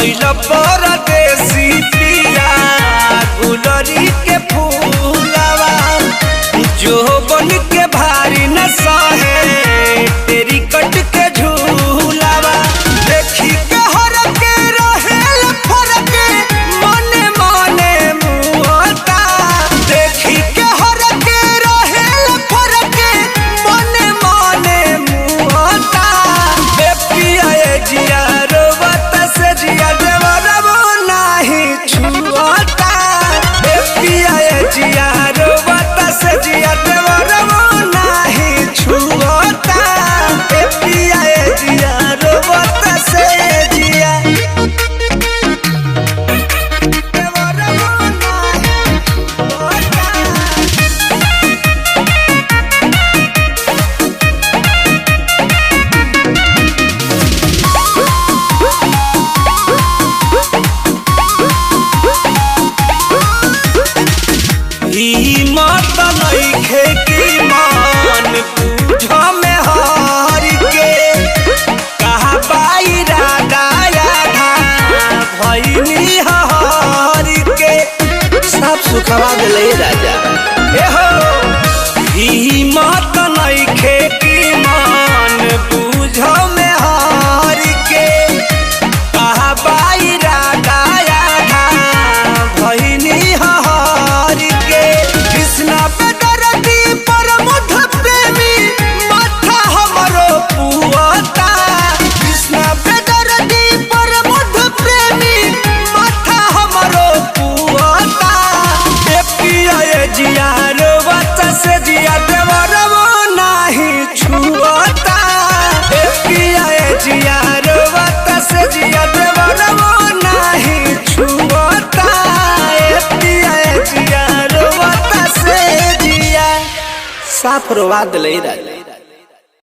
भइल परदेसी पिया गुलरी के फूलवा जो बन के भारी न सहे तेरी कट के झूलावा देखी के हर के रहेल फरक मने मने मुहता देखी के हर के रहेल फरक मने मने मुहता बे पिया जिया रोवत से जिया देवरबो नाही छुअता बे पिया जिया रोवत से जिया देवरबो नाही छुअता बे पिया जिया रोवत से जिया देवरबो नाही छुअता। हिम्मत नइखे कि मन बुझ में हार के कहा बाईरा दाया धा भइनी हार के सब सुखवा गेले राजा ए हो हिम्मत नइखे कि मन बुझ में हार के कहा बाईरा दाया धा भइनी हार के कृष्णा पे दरदी पर मुध प्रेमी माथा हमरो पुअता कृष्णा पे दरदी पर मुध प्रेमी माथा हमरो पुअता ए पिया जिया रोवत से जिया देवरबो नाही छुअता ए पिया जिया रोवत से जिया देवरबो नाही छुअता ए पिया जिया रोवत से जिया साफ रोवा दिले राजा।